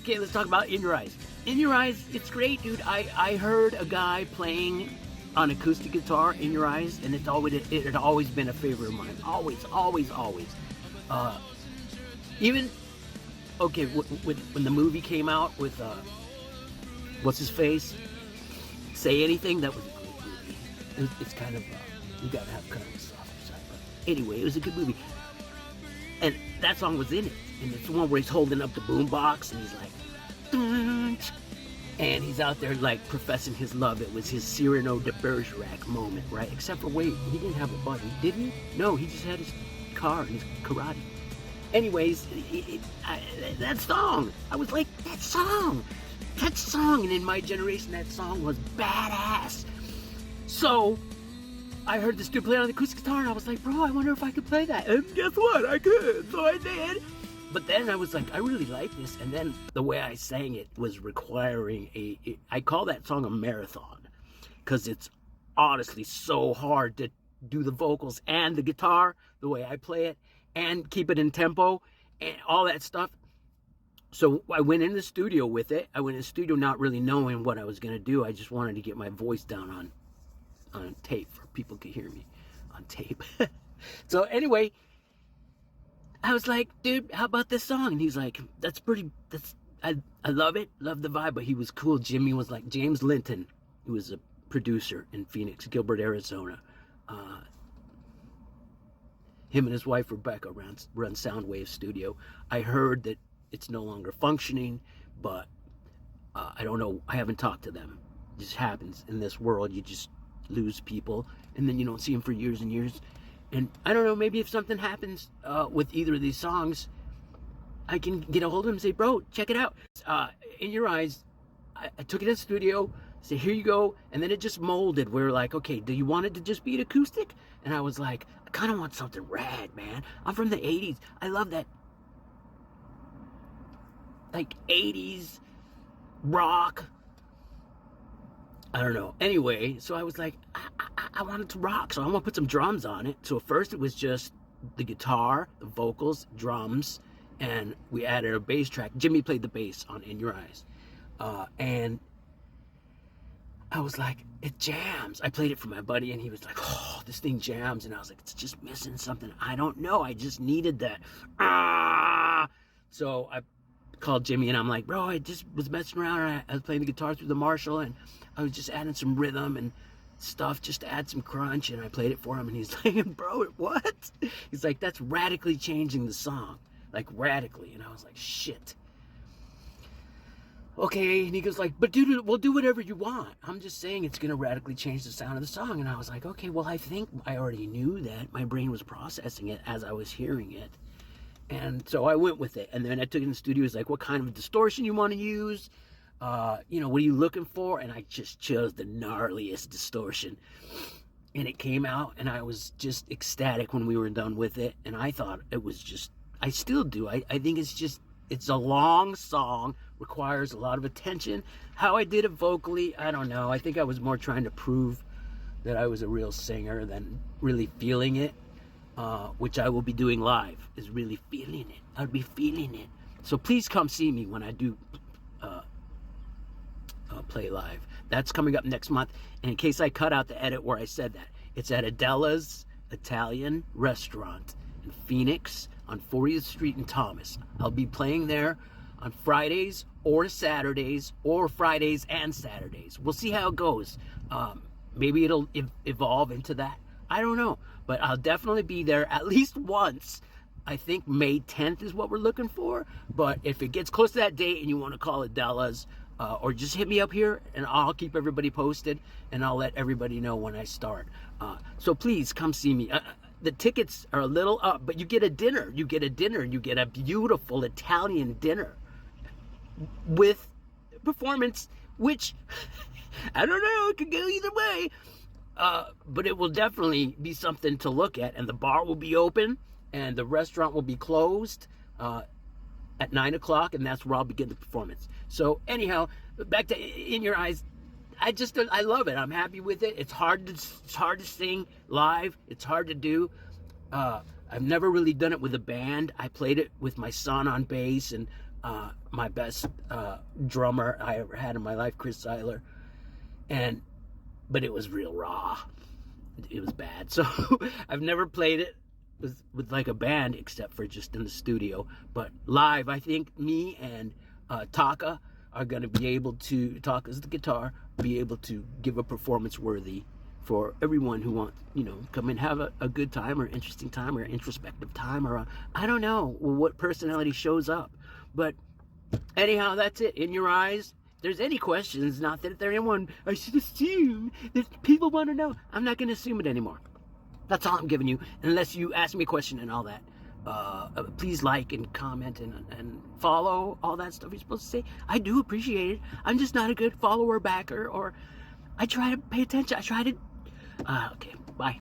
Okay, let's talk about In Your Eyes. In Your Eyes, it's great, dude. I heard a guy playing on acoustic guitar, In Your Eyes, and it had always been a favorite of mine. Always, always, always. Even, okay, when the movie came out with, what's his face? Say Anything, that was a great movie. It's kind of, you gotta have kind of a soft side, but anyway, it was a good movie. And that song was in it. And it's the one where he's holding up the boombox and he's like, "Dun-ch," and he's out there like professing his love. It was his Cyrano de Bergerac moment, right? Except for, wait, he didn't have a buddy, did he? No, he just had his car and his karate. Anyways, that song, I was like, that song. And in my generation, that song was badass. So I heard this dude play on the acoustic guitar and I was like, bro, I wonder if I could play that. And guess what? I could. So I did. But then I was like, I really like this. And then the way I sang it was requiring I call that song a marathon. Because it's honestly so hard to do the vocals and the guitar the way I play it. And keep it in tempo and all that stuff. So I went in the studio with it. I went in the studio not really knowing what I was going to do. I just wanted to get my voice down on tape for people to hear me on tape. So anyway, I was like, dude, how about this song? And he's like, I love it, love the vibe, but he was cool. Jimmy was like, James Linton, who was a producer in Phoenix, Gilbert, Arizona. Him and his wife, Rebecca, run Soundwave Studio. I heard that it's no longer functioning, but I don't know. I haven't talked to them. It just happens in this world. You just lose people, and then you don't see them for years and years. And I don't know, maybe if something happens with either of these songs, I can get a hold of them and say, bro, check it out. In Your Eyes, I took it in the studio, said, here you go. And then it just molded. We were like, okay, do you want it to just be an acoustic? And I was like, I kind of want something rad, man. I'm from the 80s. I love that, like, 80s rock. I don't know. Anyway, so I was like, I wanted to rock, so I want to put some drums on it. So at first it was just the guitar, the vocals, drums, and we added a bass track. Jimmy played the bass on In Your Eyes. And I was like, it jams. I played it for my buddy, and he was like, oh, this thing jams. And I was like, it's just missing something. I don't know. I just needed that. So I called Jimmy, and I'm like, bro, I just was messing around, and I was playing the guitar through the Marshall, and I was just adding some rhythm and stuff just to add some crunch, and I played it for him, and he's like, bro, what? He's like, that's radically changing the song, like radically. And I was like, shit. Okay, and he goes like, but dude, we'll do whatever you want. I'm just saying it's gonna radically change the sound of the song. And I was like, okay, well, I think I already knew that. My brain was processing it as I was hearing it. And so I went with it. And then I took it in the studio. He's like, what kind of distortion you want to use? What are you looking for? And I just chose the gnarliest distortion. And it came out, and I was just ecstatic when we were done with it. And I thought it was just, I still do. I think it's a long song, requires a lot of attention. How I did it vocally, I don't know. I think I was more trying to prove that I was a real singer than really feeling it. Which I will be doing live, is really feeling it. I'll be feeling it. So please come see me when I do play live. That's coming up next month. And in case I cut out the edit where I said that, it's at Adela's Italian Restaurant in Phoenix on 40th Street in Thomas. I'll be playing there on Fridays or Saturdays, or Fridays and Saturdays. We'll see how it goes. Maybe it'll evolve into that. I don't know, but I'll definitely be there at least once. I think May 10th is what we're looking for. But if it gets close to that date and you want to call Adela's, or just hit me up here, and I'll keep everybody posted, and I'll let everybody know when I start. So please come see me. The tickets are a little up, but you get a dinner. You get a beautiful Italian dinner with performance, which I don't know, it could go either way. But it will definitely be something to look at. And the bar will be open, and the restaurant will be closed at 9 o'clock, and that's where I'll begin the performance. So anyhow, back to In Your Eyes. I love it. I'm happy with it. It's hard to sing live. It's hard to do. I've never really done it with a band. I played it with my son on bass, and my best drummer I ever had in my life, Chris Seiler, but it was real raw. It was bad. So I've never played it with like a band except for just in the studio. But live, I think me and Taka are going to be able to, Taka's the guitar, be able to give a performance worthy for everyone who wants, come and have a good time or interesting time or introspective time or I don't know what personality shows up. But anyhow, that's it. In your eyes. If there's any questions, not that there anyone, I should assume that people want to know. I'm not going to assume it anymore. That's all I'm giving you, unless you ask me a question and all that. Please like and comment and follow, all that stuff you're supposed to say. I do appreciate it. I'm just not a good follower backer, or I try to pay attention. I try to... okay, bye.